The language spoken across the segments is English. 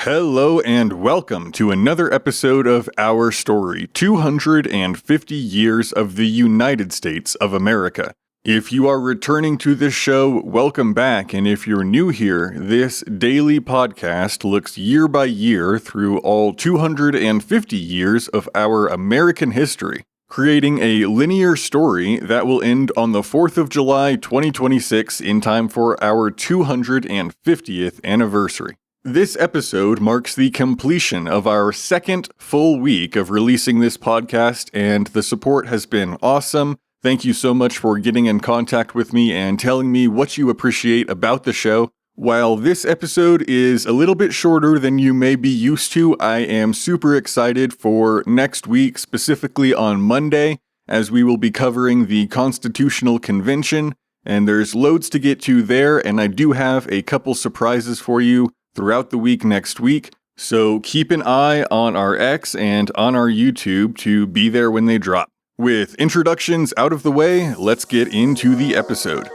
Hello and welcome to another episode of Our Story, 250 Years of the United States of America. If you are returning to this show, welcome back, and if you're new here, this daily podcast looks year by year through all 250 years of our American history, creating a linear story that will end on the 4th of July 2026 in time for our 250th anniversary. This episode marks the completion of our second full week of releasing this podcast, and the support has been awesome. Thank you so much for getting in contact with me and telling me what you appreciate about the show. While this episode is a little bit shorter than you may be used to, I am super excited for next week, specifically on Monday, as we will be covering the Constitutional Convention, and there's loads to get to there, and I do have a couple surprises for you throughout the week next week, so keep an eye on our X and on our YouTube to be there when they drop. With introductions out of the way, let's get into the episode.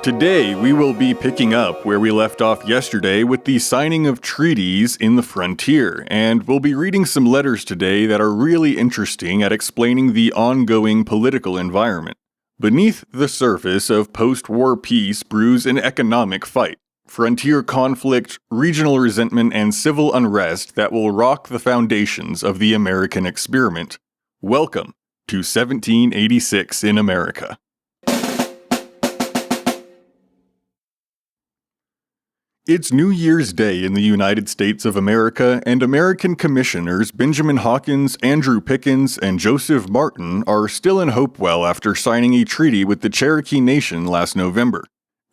Today, we will be picking up where we left off yesterday with the signing of treaties in the frontier, and we'll be reading some letters today that are really interesting at explaining the ongoing political environment. Beneath the surface of post-war peace brews an economic fight, frontier conflict, regional resentment, and civil unrest that will rock the foundations of the American experiment. Welcome to 1786 in America. It's New Year's Day in the United States of America, and American commissioners Benjamin Hawkins, Andrew Pickens, and Joseph Martin are still in Hopewell after signing a treaty with the Cherokee Nation last November.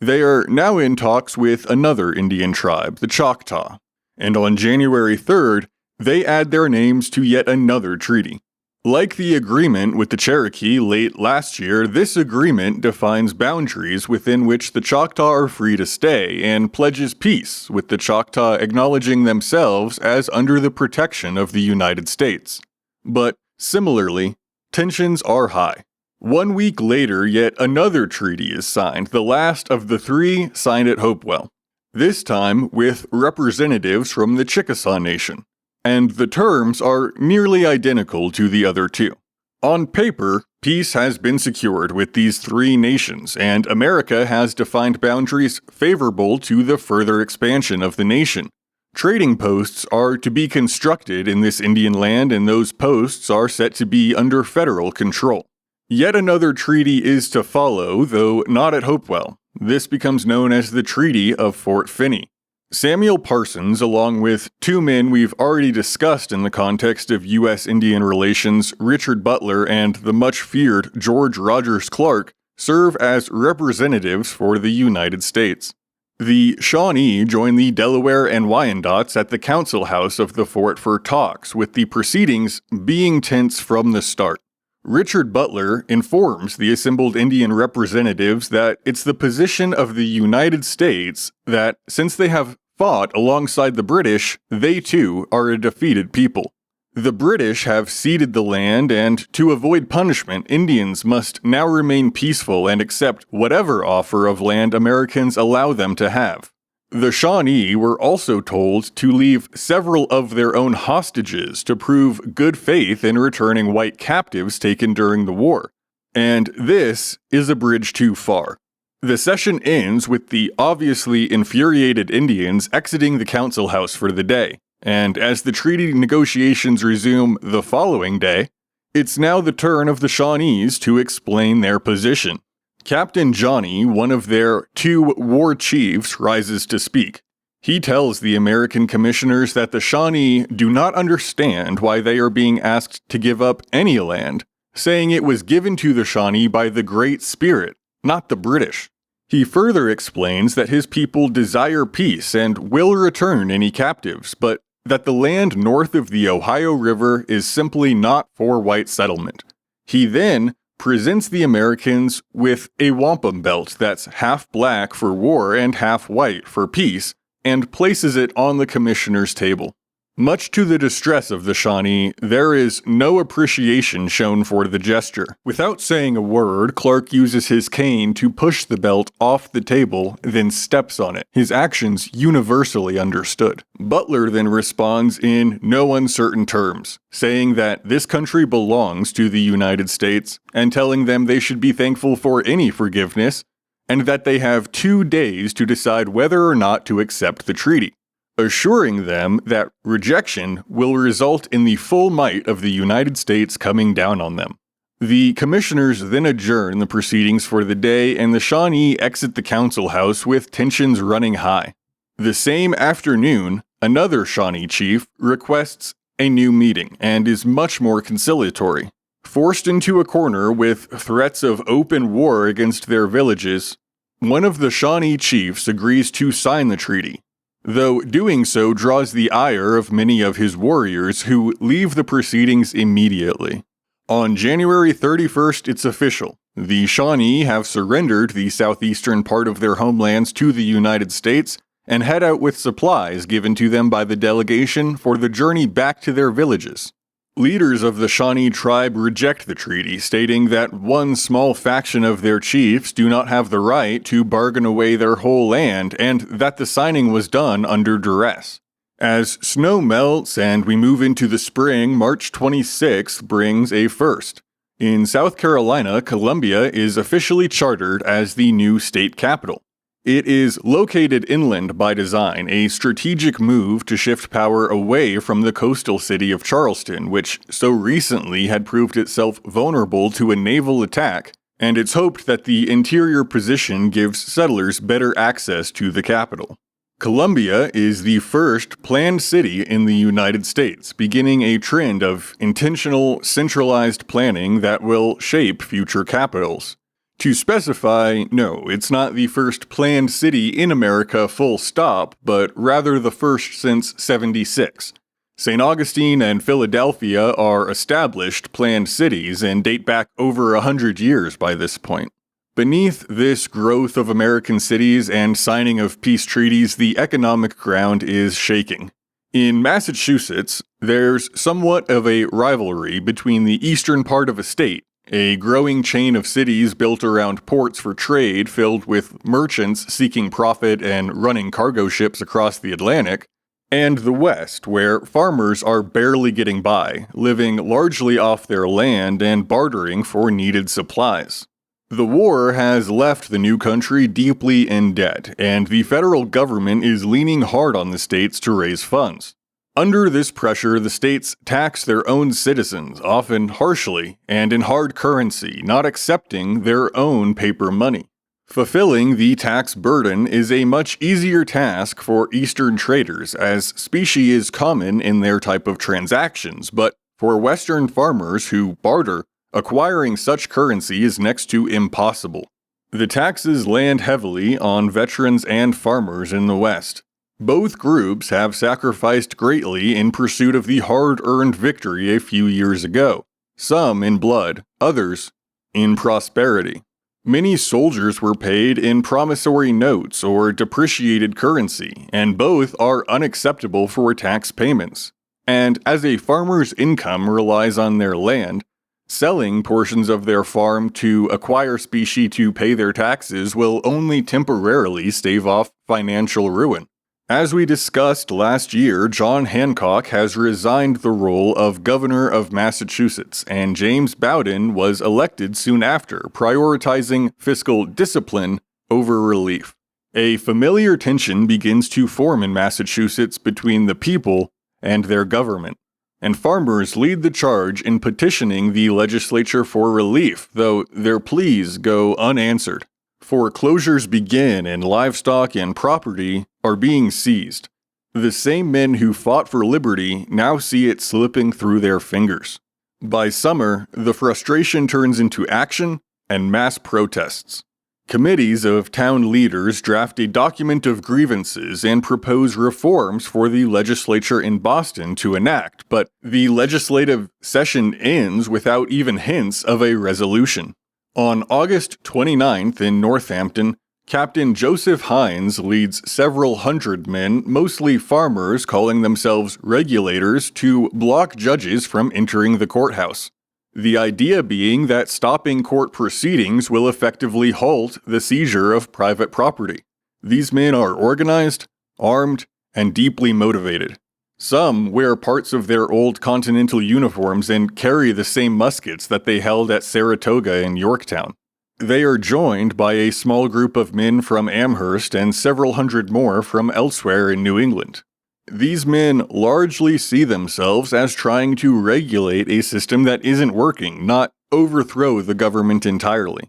They are now in talks with another Indian tribe, the Choctaw, and on January 3rd, they add their names to yet another treaty. Like the agreement with the Cherokee late last year, this agreement defines boundaries within which the Choctaw are free to stay and pledges peace, with the Choctaw acknowledging themselves as under the protection of the United States. But similarly, tensions are high. 1 week later, yet another treaty is signed, the last of the three signed at Hopewell, this time with representatives from the Chickasaw Nation. And the terms are nearly identical to the other two. On paper, peace has been secured with these three nations, and America has defined boundaries favorable to the further expansion of the nation. Trading posts are to be constructed in this Indian land, and those posts are set to be under federal control. Yet another treaty is to follow, though not at Hopewell. This becomes known as the Treaty of Fort Finney. Samuel Parsons, along with two men we've already discussed in the context of U.S.-Indian relations, Richard Butler and the much-feared George Rogers Clark, serve as representatives for the United States. The Shawnee join the Delaware and Wyandots at the council house of the fort for talks, with the proceedings being tense from the start. Richard Butler informs the assembled Indian representatives that it's the position of the United States that, since they have fought alongside the British, they too are a defeated people. The British have ceded the land, and to avoid punishment, Indians must now remain peaceful and accept whatever offer of land Americans allow them to have. The Shawnee were also told to leave several of their own hostages to prove good faith in returning white captives taken during the war. And this is a bridge too far. The session ends with the obviously infuriated Indians exiting the council house for the day, and as the treaty negotiations resume the following day, it's now the turn of the Shawnees to explain their position. Captain Johnny, one of their two war chiefs, rises to speak. He tells the American commissioners that the Shawnee do not understand why they are being asked to give up any land, saying it was given to the Shawnee by the Great Spirit, not the British. He further explains that his people desire peace and will return any captives, but that the land north of the Ohio River is simply not for white settlement. He then presents the Americans with a wampum belt that's half black for war and half white for peace, and places it on the commissioner's table. Much to the distress of the Shawnee, there is no appreciation shown for the gesture. Without saying a word, Clark uses his cane to push the belt off the table, then steps on it, his actions universally understood. Butler then responds in no uncertain terms, saying that this country belongs to the United States, and telling them they should be thankful for any forgiveness, and that they have 2 days to decide whether or not to accept the treaty, assuring them that rejection will result in the full might of the United States coming down on them. The commissioners then adjourn the proceedings for the day, and the Shawnee exit the council house with tensions running high. The same afternoon, another Shawnee chief requests a new meeting and is much more conciliatory. Forced into a corner with threats of open war against their villages, one of the Shawnee chiefs agrees to sign the treaty, though doing so draws the ire of many of his warriors who leave the proceedings immediately. On January 31st, it's official. The Shawnee have surrendered the southeastern part of their homelands to the United States and head out with supplies given to them by the delegation for the journey back to their villages. Leaders of the Shawnee tribe reject the treaty, stating that one small faction of their chiefs do not have the right to bargain away their whole land, and that the signing was done under duress. As snow melts and we move into the spring, March 26th brings a first. In South Carolina, Columbia is officially chartered as the new state capital. It is located inland by design, a strategic move to shift power away from the coastal city of Charleston, which so recently had proved itself vulnerable to a naval attack, and it's hoped that the interior position gives settlers better access to the capital. Columbia is the first planned city in the United States, beginning a trend of intentional, centralized planning that will shape future capitals. To specify, no, it's not the first planned city in America full stop, but rather the first since '76. St. Augustine and Philadelphia are established planned cities and date back over 100 years by this point. Beneath this growth of American cities and signing of peace treaties, the economic ground is shaking. In Massachusetts, there's somewhat of a rivalry between the eastern part of a state, a growing chain of cities built around ports for trade filled with merchants seeking profit and running cargo ships across the Atlantic, and the West, where farmers are barely getting by, living largely off their land and bartering for needed supplies. The war has left the new country deeply in debt, and the federal government is leaning hard on the states to raise funds. Under this pressure, the states tax their own citizens, often harshly, and in hard currency, not accepting their own paper money. Fulfilling the tax burden is a much easier task for Eastern traders, as specie is common in their type of transactions, but for Western farmers who barter, acquiring such currency is next to impossible. The taxes land heavily on veterans and farmers in the West. Both groups have sacrificed greatly in pursuit of the hard-earned victory a few years ago, some in blood, others in prosperity. Many soldiers were paid in promissory notes or depreciated currency, and both are unacceptable for tax payments. And as a farmer's income relies on their land, selling portions of their farm to acquire specie to pay their taxes will only temporarily stave off financial ruin. As we discussed last year, John Hancock has resigned the role of governor of Massachusetts, and James Bowdoin was elected soon after, prioritizing fiscal discipline over relief. A familiar tension begins to form in Massachusetts between the people and their government, and farmers lead the charge in petitioning the legislature for relief, though their pleas go unanswered. Foreclosures begin and livestock and property are being seized. The same men who fought for liberty now see it slipping through their fingers. By summer, the frustration turns into action and mass protests. Committees of town leaders draft a document of grievances and propose reforms for the legislature in Boston to enact, but the legislative session ends without even hints of a resolution. On August 29th in Northampton, Captain Joseph Hines leads several hundred men, mostly farmers calling themselves regulators, to block judges from entering the courthouse. The idea being that stopping court proceedings will effectively halt the seizure of private property. These men are organized, armed, and deeply motivated. Some wear parts of their old Continental uniforms and carry the same muskets that they held at Saratoga and Yorktown. They are joined by a small group of men from Amherst and several hundred more from elsewhere in New England. These men largely see themselves as trying to regulate a system that isn't working, not overthrow the government entirely.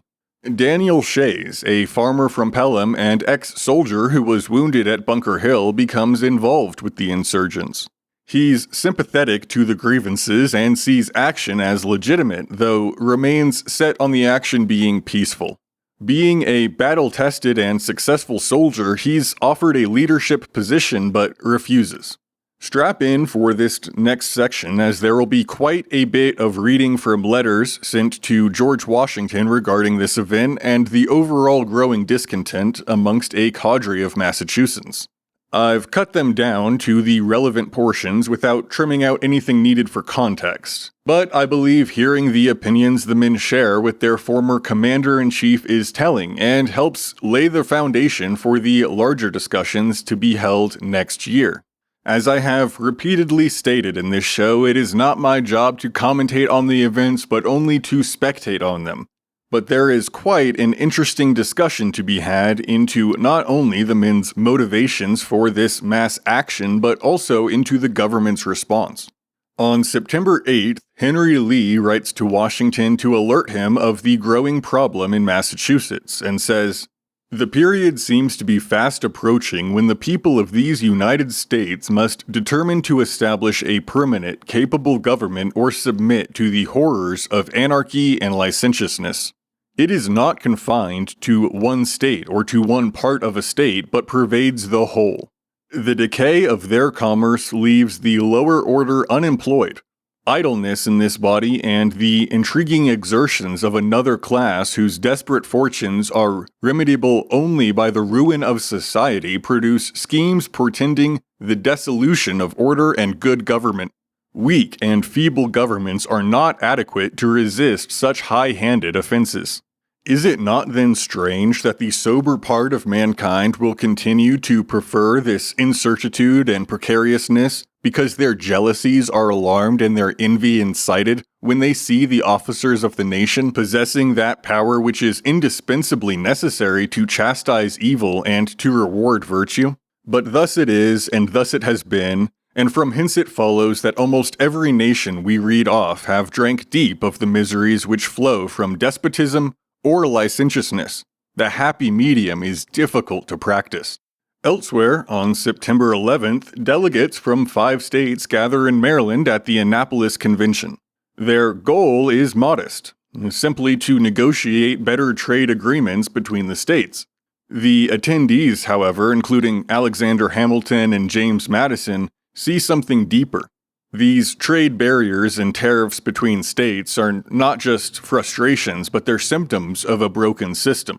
Daniel Shays, a farmer from Pelham and ex-soldier who was wounded at Bunker Hill, becomes involved with the insurgents. He's sympathetic to the grievances and sees action as legitimate, though remains set on the action being peaceful. Being a battle-tested and successful soldier, he's offered a leadership position but refuses. Strap in for this next section, as there will be quite a bit of reading from letters sent to George Washington regarding this event and the overall growing discontent amongst a cadre of Massachusetts. I've cut them down to the relevant portions without trimming out anything needed for context, but I believe hearing the opinions the men share with their former commander-in-chief is telling and helps lay the foundation for the larger discussions to be held next year. As I have repeatedly stated in this show, it is not my job to commentate on the events but only to spectate on them. But there is quite an interesting discussion to be had into not only the men's motivations for this mass action, but also into the government's response. On September 8th, Henry Lee writes to Washington to alert him of the growing problem in Massachusetts and says, "The period seems to be fast approaching when the people of these United States must determine to establish a permanent, capable government or submit to the horrors of anarchy and licentiousness. It is not confined to one state or to one part of a state, but pervades the whole. The decay of their commerce leaves the lower order unemployed. Idleness in this body and the intriguing exertions of another class whose desperate fortunes are remediable only by the ruin of society produce schemes portending the dissolution of order and good government. Weak and feeble governments are not adequate to resist such high-handed offenses. Is it not then strange that the sober part of mankind will continue to prefer this incertitude and precariousness because their jealousies are alarmed and their envy incited when they see the officers of the nation possessing that power which is indispensably necessary to chastise evil and to reward virtue? But thus it is, and thus it has been, and from hence it follows that almost every nation we read off have drank deep of the miseries which flow from despotism or licentiousness. The happy medium is difficult to practice." Elsewhere, on September 11th, delegates from 5 states gather in Maryland at the Annapolis Convention. Their goal is modest, simply to negotiate better trade agreements between the states. The attendees, however, including Alexander Hamilton and James Madison, see something deeper. These trade barriers and tariffs between states are not just frustrations, but they're symptoms of a broken system.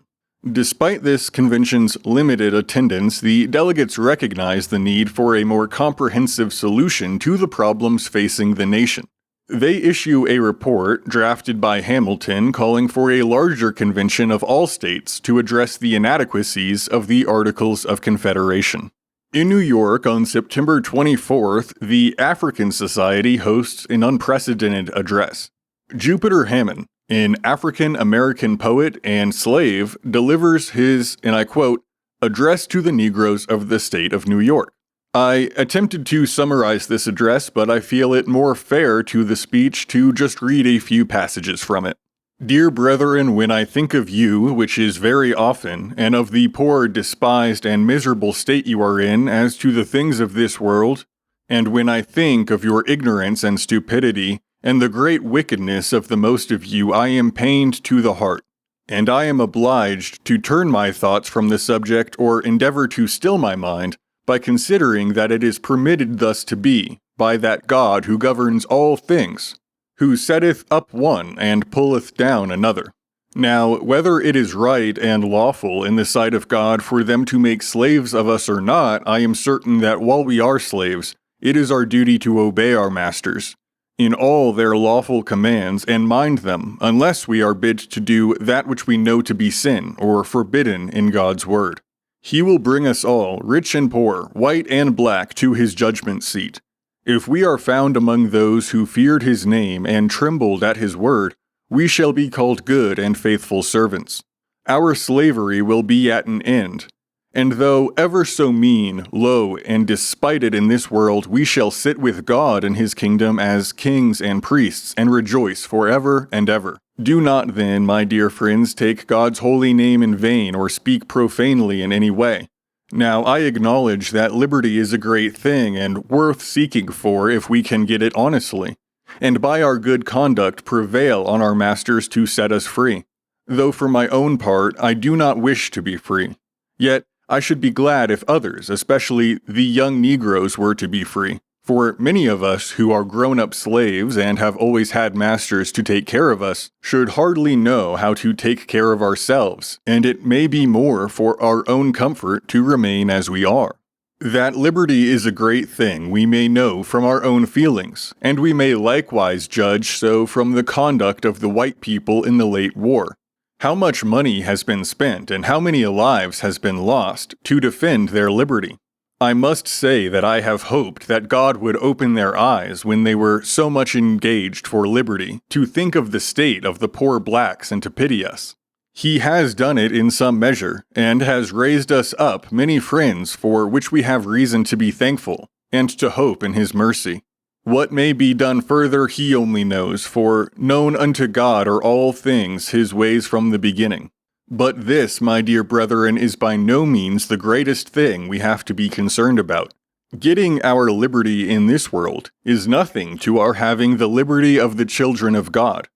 Despite this convention's limited attendance, the delegates recognize the need for a more comprehensive solution to the problems facing the nation. They issue a report drafted by Hamilton calling for a larger convention of all states to address the inadequacies of the Articles of Confederation. In New York, on September 24th, the African Society hosts an unprecedented address. Jupiter Hammond, an African-American poet and slave, delivers his, and I quote, "address to the Negroes of the state of New York." I attempted to summarize this address, but I feel it more fair to the speech to just read a few passages from it. "Dear brethren, when I think of you, which is very often, and of the poor, despised, and miserable state you are in as to the things of this world, and when I think of your ignorance and stupidity, and the great wickedness of the most of you, I am pained to the heart. And I am obliged to turn my thoughts from the subject or endeavor to still my mind, by considering that it is permitted thus to be, by that God who governs all things, who setteth up one and pulleth down another. Now, whether it is right and lawful in the sight of God for them to make slaves of us or not, I am certain that while we are slaves, it is our duty to obey our masters in all their lawful commands and mind them, unless we are bid to do that which we know to be sin or forbidden in God's word. He will bring us all, rich and poor, white and black, to his judgment seat. If we are found among those who feared his name and trembled at his word, we shall be called good and faithful servants. Our slavery will be at an end. And though ever so mean, low, and despited in this world, we shall sit with God in his kingdom as kings and priests, and rejoice forever and ever. Do not then, my dear friends, take God's holy name in vain or speak profanely in any way. Now, I acknowledge that liberty is a great thing and worth seeking for if we can get it honestly, and by our good conduct prevail on our masters to set us free. Though for my own part, I do not wish to be free. Yet, I should be glad if others, especially the young Negroes, were to be free. For many of us who are grown-up slaves and have always had masters to take care of us should hardly know how to take care of ourselves, and it may be more for our own comfort to remain as we are. That liberty is a great thing we may know from our own feelings, and we may likewise judge so from the conduct of the white people in the late war. How much money has been spent and how many lives has been lost to defend their liberty? I must say that I have hoped that God would open their eyes when they were so much engaged for liberty to think of the state of the poor blacks and to pity us. He has done it in some measure, and has raised us up many friends for which we have reason to be thankful, and to hope in his mercy. What may be done further he only knows, for known unto God are all things, his ways from the beginning. But this, my dear brethren, is by no means the greatest thing we have to be concerned about. Getting our liberty in this world is nothing to our having the liberty of the children of God.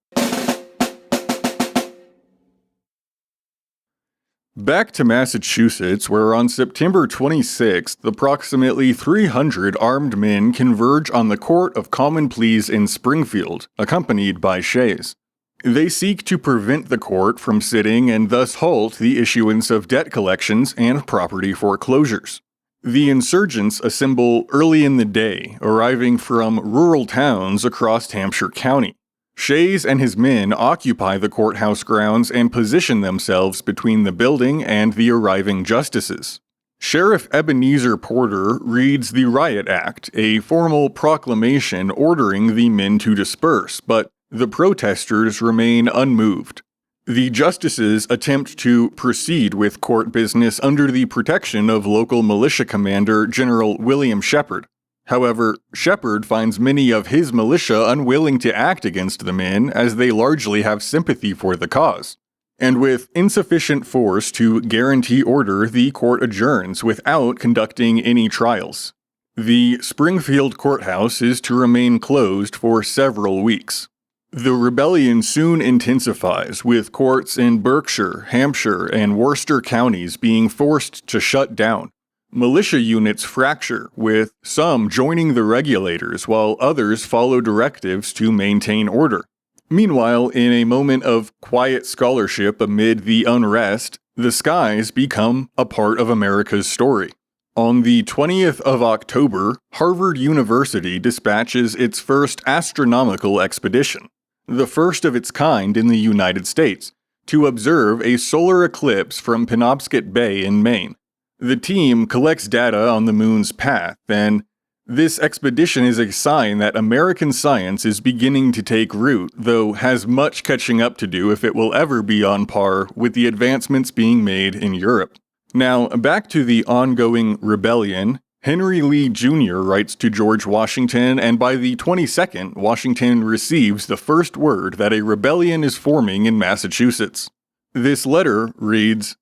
Back to Massachusetts, where on September 26th, approximately 300 armed men converge on the Court of Common Pleas in Springfield, accompanied by Shays. They seek to prevent the court from sitting and thus halt the issuance of debt collections and property foreclosures. The insurgents assemble early in the day, arriving from rural towns across Hampshire County. Shays and his men occupy the courthouse grounds and position themselves between the building and the arriving justices. Sheriff Ebenezer Porter reads the Riot Act, a formal proclamation ordering the men to disperse, but the protesters remain unmoved. The justices attempt to proceed with court business under the protection of local militia commander General William Shepard. However, Shepard finds many of his militia unwilling to act against the men as they largely have sympathy for the cause. And with insufficient force to guarantee order, the court adjourns without conducting any trials. The Springfield courthouse is to remain closed for several weeks. The rebellion soon intensifies, with courts in Berkshire, Hampshire, and Worcester counties being forced to shut down. Militia units fracture, with some joining the regulators while others follow directives to maintain order. Meanwhile, in a moment of quiet scholarship amid the unrest, the skies become a part of America's story. On the 20th of October, Harvard University dispatches its first astronomical expedition, the first of its kind in the United States, to observe a solar eclipse from Penobscot Bay in Maine. The team collects data on the moon's path, and this expedition is a sign that American science is beginning to take root, though has much catching up to do if it will ever be on par with the advancements being made in Europe. Now, back to the ongoing rebellion. Henry Lee Jr. writes to George Washington, and by the 22nd, Washington receives the first word that a rebellion is forming in Massachusetts. This letter reads,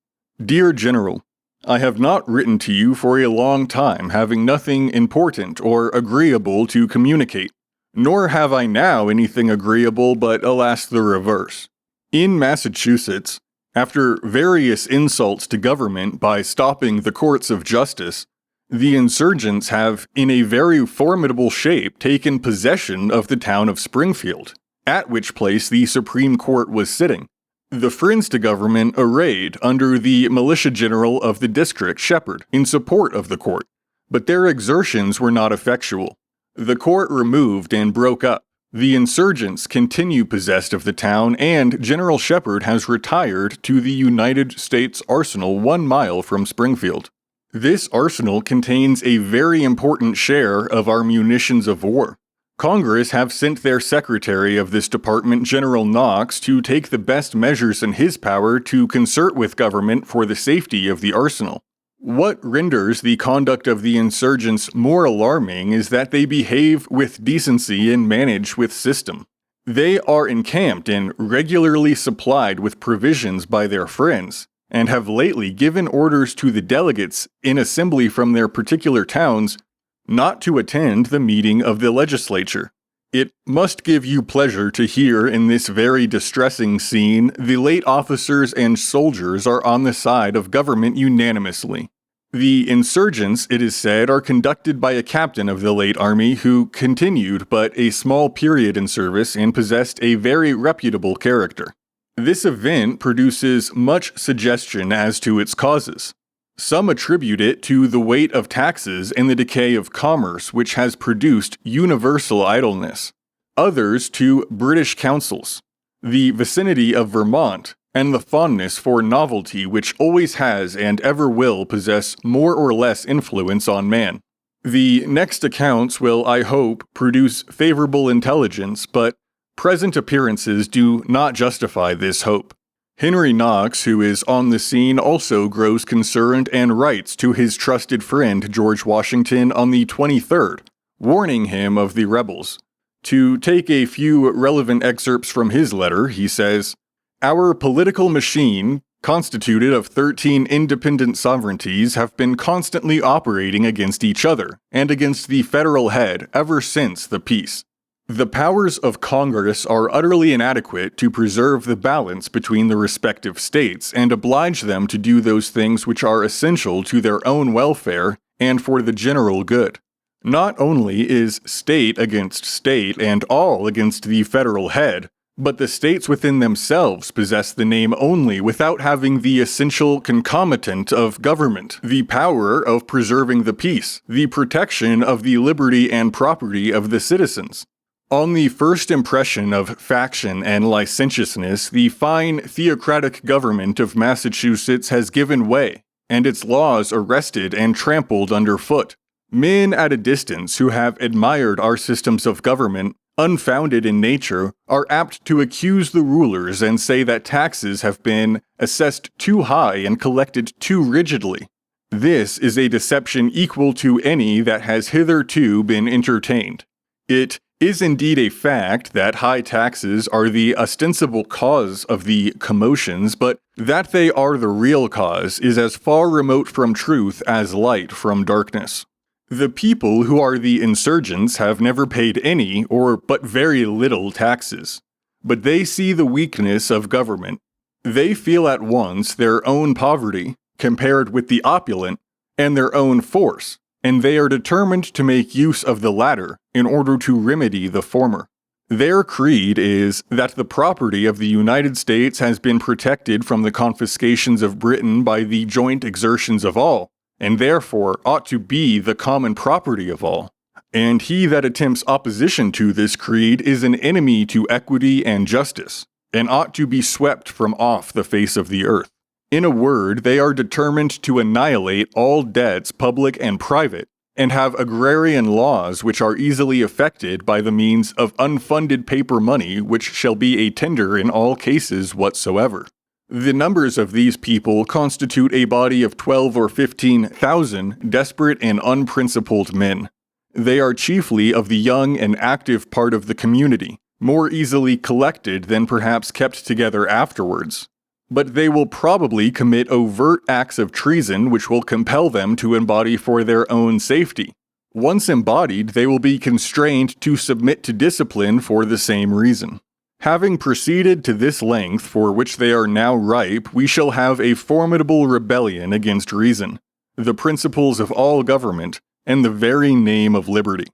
"Dear General, I have not written to you for a long time, having nothing important or agreeable to communicate. Nor have I now anything agreeable, but alas the reverse. In Massachusetts, after various insults to government by stopping the courts of justice, the insurgents have, in a very formidable shape, taken possession of the town of Springfield, at which place the Supreme Court was sitting. The Friends to government arrayed under the militia general of the district, Shepherd, in support of the court, but their exertions were not effectual. The court removed and broke up. The insurgents continue possessed of the town, and General Shepherd has retired to the United States Arsenal 1 mile from Springfield. This arsenal contains a very important share of our munitions of war. Congress have sent their secretary of this department, General Knox, to take the best measures in his power to concert with government for the safety of the arsenal. What renders the conduct of the insurgents more alarming is that they behave with decency and manage with system. They are encamped and regularly supplied with provisions by their friends, and have lately given orders to the delegates in assembly from their particular towns not to attend the meeting of the legislature. It must give you pleasure to hear in this very distressing scene the late officers and soldiers are on the side of government unanimously. The insurgents, it is said, are conducted by a captain of the late army who continued but a small period in service and possessed a very reputable character. This event produces much suggestion as to its causes. Some attribute it to the weight of taxes and the decay of commerce which has produced universal idleness. Others to British councils, the vicinity of Vermont, and the fondness for novelty which always has and ever will possess more or less influence on man. The next accounts will, I hope, produce favorable intelligence, but present appearances do not justify this hope. Henry Knox, who is on the scene, also grows concerned and writes to his trusted friend George Washington on the 23rd, warning him of the rebels. To take a few relevant excerpts from his letter, he says, "Our political machine, constituted of 13 independent sovereignties, have been constantly operating against each other and against the federal head ever since the peace. The powers of Congress are utterly inadequate to preserve the balance between the respective states and oblige them to do those things which are essential to their own welfare and for the general good. Not only is state against state and all against the federal head, but the states within themselves possess the name only without having the essential concomitant of government, the power of preserving the peace, the protection of the liberty and property of the citizens. On the first impression of faction and licentiousness, the fine theocratic government of Massachusetts has given way, and its laws arrested and trampled underfoot. Men at a distance who have admired our systems of government, unfounded in nature, are apt to accuse the rulers and say that taxes have been assessed too high and collected too rigidly. This is a deception equal to any that has hitherto been entertained. It is indeed a fact that high taxes are the ostensible cause of the commotions, but that they are the real cause is as far remote from truth as light from darkness. The people who are the insurgents have never paid any or but very little taxes, but they see the weakness of government. They feel at once their own poverty, compared with the opulent, and their own force, and they are determined to make use of the latter in order to remedy the former. Their creed is that the property of the United States has been protected from the confiscations of Britain by the joint exertions of all, and therefore ought to be the common property of all. And he that attempts opposition to this creed is an enemy to equity and justice, and ought to be swept from off the face of the earth. In a word, they are determined to annihilate all debts, public and private, and have agrarian laws which are easily effected by the means of unfunded paper money, which shall be a tender in all cases whatsoever. The numbers of these people constitute a body of 12 or 15,000 desperate and unprincipled men. They are chiefly of the young and active part of the community, more easily collected than perhaps kept together afterwards. But they will probably commit overt acts of treason which will compel them to embody for their own safety. Once embodied, they will be constrained to submit to discipline for the same reason. Having proceeded to this length for which they are now ripe, we shall have a formidable rebellion against reason, the principles of all government, and the very name of liberty.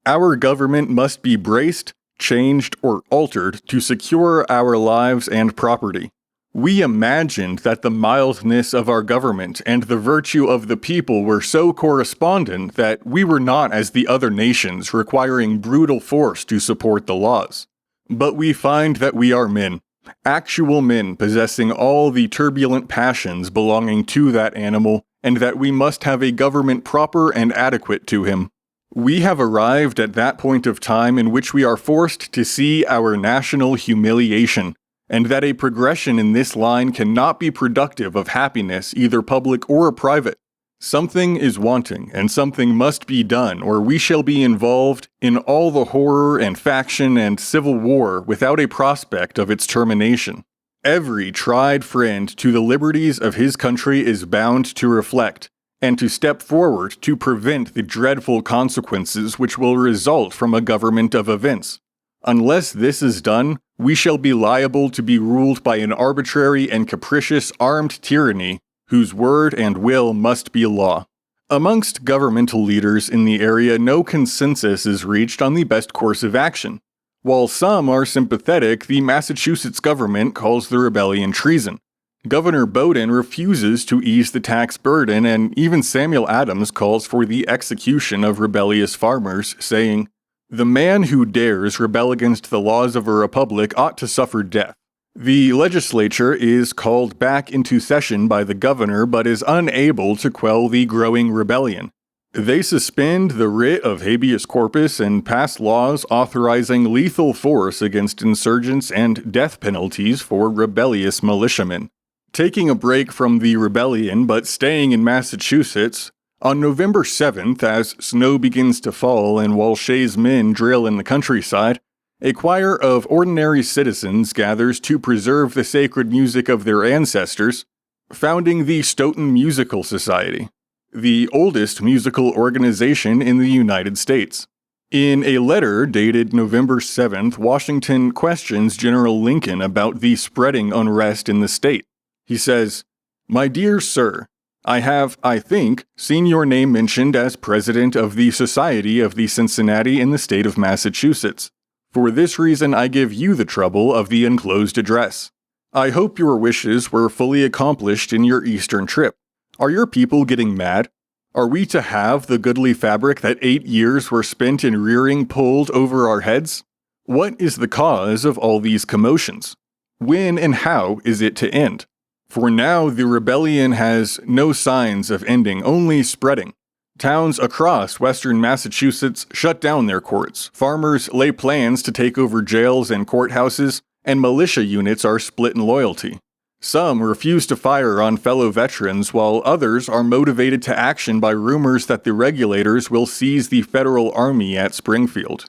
Our government must be braced, changed, or altered to secure our lives and property. We imagined that the mildness of our government and the virtue of the people were so correspondent that we were not as the other nations requiring brutal force to support the laws. But we find that we are men, actual men possessing all the turbulent passions belonging to that animal, and that we must have a government proper and adequate to him. We have arrived at that point of time in which we are forced to see our national humiliation, and that a progression in this line cannot be productive of happiness, either public or private. Something is wanting, and something must be done, or we shall be involved in all the horror and faction and civil war without a prospect of its termination. Every tried friend to the liberties of his country is bound to reflect, and to step forward to prevent the dreadful consequences which will result from a government of events. Unless this is done, we shall be liable to be ruled by an arbitrary and capricious armed tyranny, whose word and will must be law. Amongst governmental leaders in the area, no consensus is reached on the best course of action. While some are sympathetic, the Massachusetts government calls the rebellion treason. Governor Bowdoin refuses to ease the tax burden, and even Samuel Adams calls for the execution of rebellious farmers, saying, "The man who dares rebel against the laws of a republic ought to suffer death." The legislature is called back into session by the governor, but is unable to quell the growing rebellion. They suspend the writ of habeas corpus and pass laws authorizing lethal force against insurgents and death penalties for rebellious militiamen. Taking a break from the rebellion but staying in Massachusetts, on November 7th, as snow begins to fall and Walshay's men drill in the countryside, a choir of ordinary citizens gathers to preserve the sacred music of their ancestors, founding the Stoughton Musical Society, the oldest musical organization in the United States. In a letter dated November 7th, Washington questions General Lincoln about the spreading unrest in the state. He says, "My dear sir, I have, I think, seen your name mentioned as president of the Society of the Cincinnati in the state of Massachusetts. For this reason, I give you the trouble of the enclosed address. I hope your wishes were fully accomplished in your Eastern trip. Are your people getting mad? Are we to have the goodly fabric that 8 years were spent in rearing pulled over our heads? What is the cause of all these commotions? When and how is it to end? For now the rebellion has no signs of ending, only spreading. Towns across western Massachusetts shut down their courts, farmers lay plans to take over jails and courthouses, and militia units are split in loyalty. Some refuse to fire on fellow veterans, while others are motivated to action by rumors that the regulators will seize the federal army at Springfield.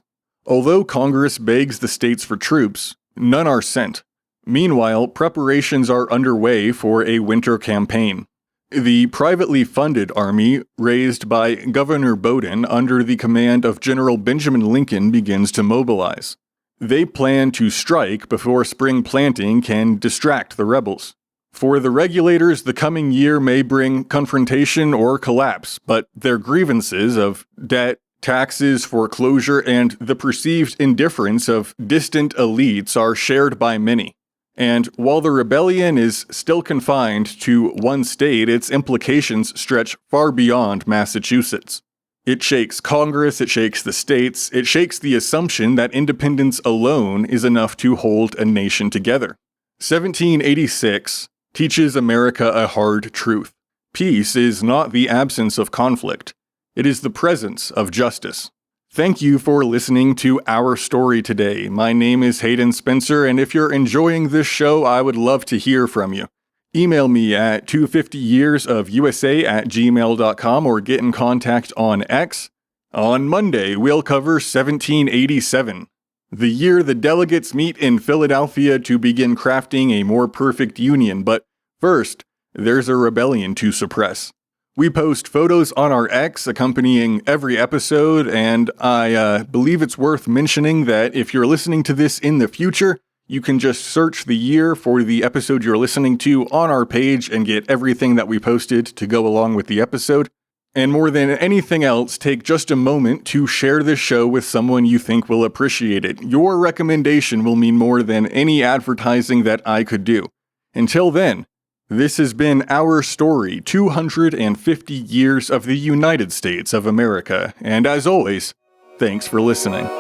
Although Congress begs the states for troops, none are sent. Meanwhile, preparations are underway for a winter campaign. The privately funded army, raised by Governor Bowdoin under the command of General Benjamin Lincoln, begins to mobilize. They plan to strike before spring planting can distract the rebels. For the regulators, the coming year may bring confrontation or collapse, but their grievances of debt, taxes, foreclosure, and the perceived indifference of distant elites are shared by many. And while the rebellion is still confined to one state, its implications stretch far beyond Massachusetts. It shakes Congress, it shakes the states, it shakes the assumption that independence alone is enough to hold a nation together. 1786 teaches America a hard truth. Peace is not the absence of conflict. It is the presence of justice. Thank you for listening to our story today. My name is Hayden Spencer, and if you're enjoying this show, I would love to hear from you. Email me at 250yearsofusa@gmail.com or get in contact on X. On Monday, we'll cover 1787, the year the delegates meet in Philadelphia to begin crafting a more perfect union. But first, there's a rebellion to suppress. We post photos on our X accompanying every episode, and I believe it's worth mentioning that if you're listening to this in the future, you can just search the year for the episode you're listening to on our page and get everything that we posted to go along with the episode. And more than anything else, take just a moment to share this show with someone you think will appreciate it. Your recommendation will mean more than any advertising that I could do. Until then, this has been our story, 250 years of the United States of America, and as always, thanks for listening.